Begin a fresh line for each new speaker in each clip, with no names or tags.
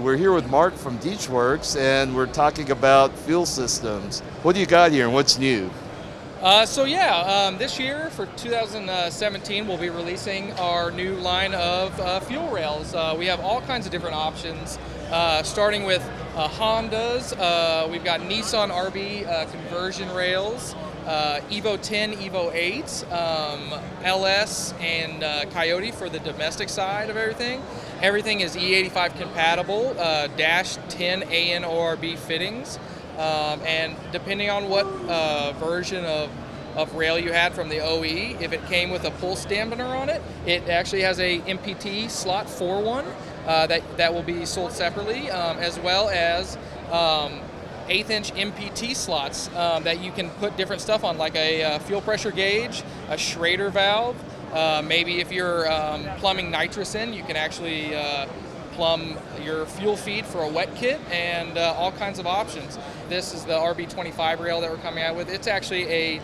We're here with Mark from DeatschWerks, and we're talking about fuel systems. What do you got here, and what's new?
This year for 2017, we'll be releasing our new line of fuel rails. We have all kinds of different options, starting with Hondas. We've got Nissan RB conversion rails, Evo 10, Evo 8, LS, and Coyote for the domestic side of everything. Everything is E85 compatible, Dash 10 AN ORB fittings. And depending on what version of rail you had from the OE, if it came with a pulse dampener on it, it actually has a MPT slot for one that will be sold separately, as well as 1/8-inch MPT slots that you can put different stuff on, like a fuel pressure gauge, a Schrader valve. Maybe if you're plumbing nitrous in, you can actually plumb your fuel feed for a wet kit, and all kinds of options. This is the RB25 rail that we're coming out with. It's actually a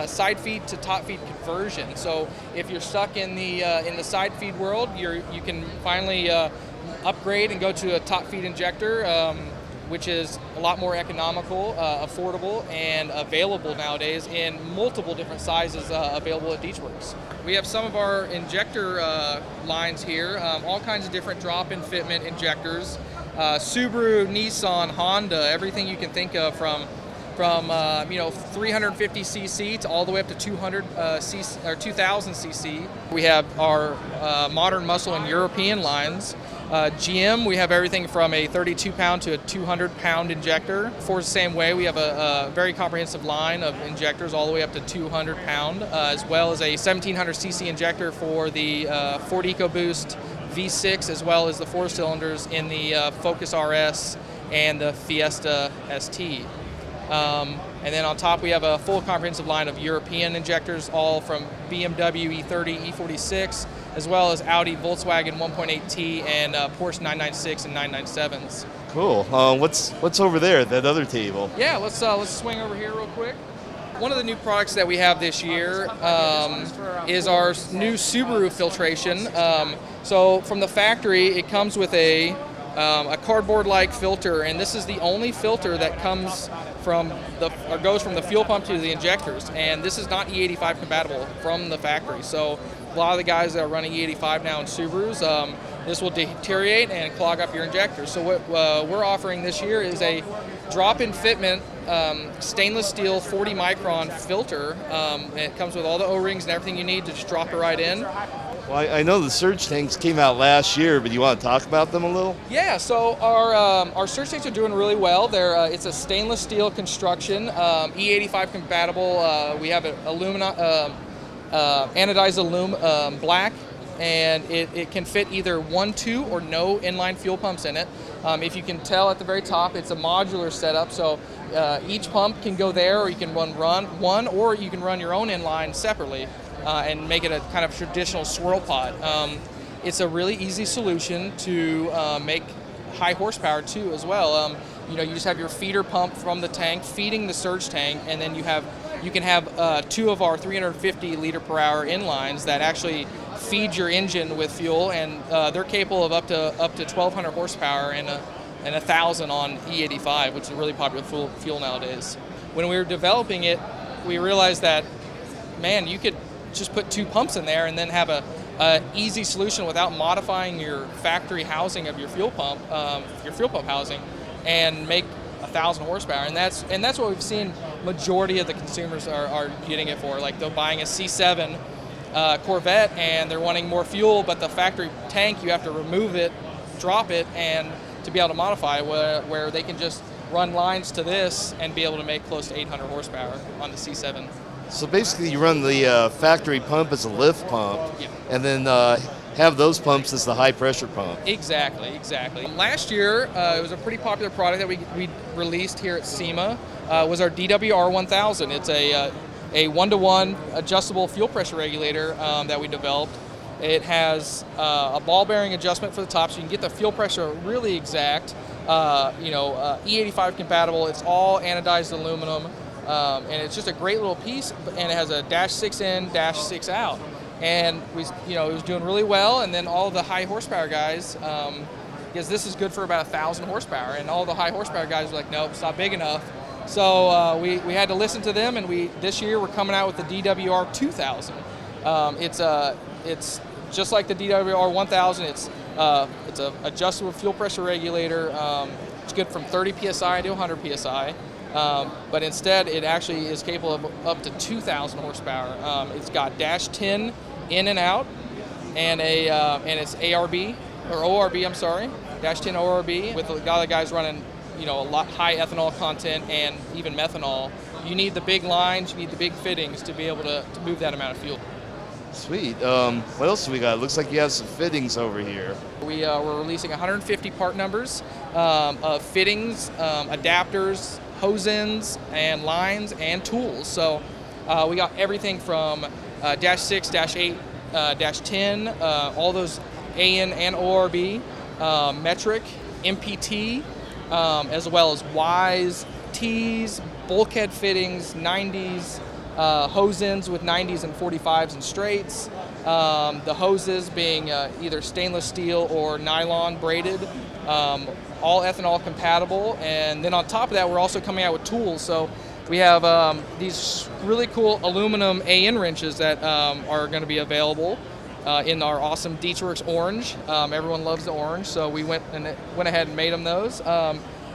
side feed to top feed conversion. So if you're stuck in the side feed world, you can finally upgrade and go to a top feed injector, which is a lot more economical, affordable, and available nowadays in multiple different sizes available at DeatschWerks. We have some of our injector lines here, all kinds of different drop-in fitment injectors, Subaru, Nissan, Honda, everything you can think of from 350 cc to all the way up to 200 cc or 2000 cc. We have our modern muscle and European lines. GM, we have everything from a 32-pound to a 200-pound injector. Ford's the same way. We have a very comprehensive line of injectors all the way up to 200-pound, as well as a 1700cc injector for the Ford EcoBoost V6, as well as the 4-cylinders in the Focus RS and the Fiesta ST. And then on top we have a full comprehensive line of European injectors, all from BMW E30, E46, as well as Audi, Volkswagen 1.8T, and Porsche 996 and 997s.
Cool. What's over there at that other table?
Yeah, let's swing over here real quick. One of the new products that we have this year is our new Subaru filtration. So from the factory, it comes with a cardboard-like filter, and this is the only filter that comes goes from the fuel pump to the injectors, and this is not E85 compatible from the factory. So a lot of the guys that are running E85 now in Subarus, this will deteriorate and clog up your injectors. So what we're offering this year is a drop-in fitment stainless steel 40 micron filter. It comes with all the O-rings and everything you need to just drop it right in.
Well, I know the surge tanks came out last year, but do you want to talk about them a little?
Yeah, so our surge tanks are doing really well. It's a stainless steel construction, E85 compatible. We have anodized black, and it can fit either 1, 2, or no inline fuel pumps in it. If you can tell at the very top, it's a modular setup, so each pump can go there, or you can run one, or you can run your own inline separately. And make it a kind of traditional swirl pod. It's a really easy solution to make high horsepower too as well. You just have your feeder pump from the tank feeding the surge tank, and then you can have 2 of our 350 liter per hour inlines that actually feed your engine with fuel, and they're capable of up to 1,200 horsepower and 1,000 on E85, which is a really popular fuel nowadays. When we were developing it, we realized that, man, you could just put 2 pumps in there and then have a easy solution without modifying your factory housing of your fuel pump housing, and make 1,000 horsepower. And that's what we've seen majority of the consumers are getting it for. Like, they're buying a C7 Corvette and they're wanting more fuel, but the factory tank, you have to remove it, drop it, and to be able to modify where they can just run lines to this and be able to make close to 800 horsepower on the C7.
So basically you run the factory pump as a lift pump,
yeah,
and then have those pumps as the high pressure pump.
Exactly. Last year, it was a pretty popular product that we released here at SEMA, was our DWR1000. It's a 1-to-1 adjustable fuel pressure regulator that we developed. It has a ball bearing adjustment for the top, so you can get the fuel pressure really exact. E85 compatible. It's all anodized aluminum. And it's just a great little piece, and it has a dash 6 in, dash 6 out. And it was doing really well, and then all the high horsepower guys because this is good for about 1,000 horsepower, and all the high horsepower guys were like, nope, it's not big enough. So we had to listen to them, and this year we're coming out with the DWR 2000. It's just like the DWR 1000. It's a adjustable fuel pressure regulator. It's good from 30 psi to 100 psi. But instead, it actually is capable of up to 2,000 horsepower. It's got dash 10 in and out, and it's ARB or ORB. I'm sorry, dash 10 ORB with a lot of guys running, a lot high ethanol content and even methanol. You need the big lines, you need the big fittings to be able to move that amount of fuel.
Sweet. What else do we got? It looks like you have some fittings over here.
We're releasing 150 part numbers of fittings, adapters, hose ends, and lines and tools. So we got everything from dash 6, dash 8, dash 10, all those AN and ORB, metric, MPT, as well as Ys, Ts, bulkhead fittings, 90s, hose ends with 90s and 45s and straights. The hoses being either stainless steel or nylon braided, all ethanol compatible. And then on top of that, we're also coming out with tools. So we have these really cool aluminum AN wrenches that are going to be available in our awesome DeatschWerks orange. Everyone loves the orange, so we went ahead and made them those,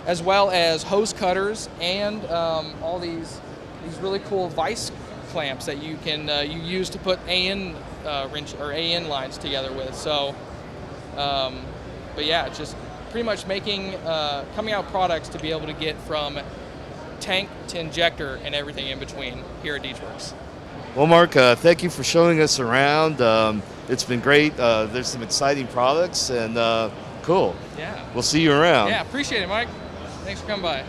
as well as hose cutters and all these really cool vice clamps that you can you use to put AN wrench or AN lines together with. So, but yeah, it's just pretty much coming out products to be able to get from tank to injector and everything in between here at DeatschWerks.
Well, Mark, thank you for showing us around. It's been great. There's some exciting products, and cool.
Yeah.
We'll see you around.
Yeah, appreciate it, Mike. Thanks for coming by.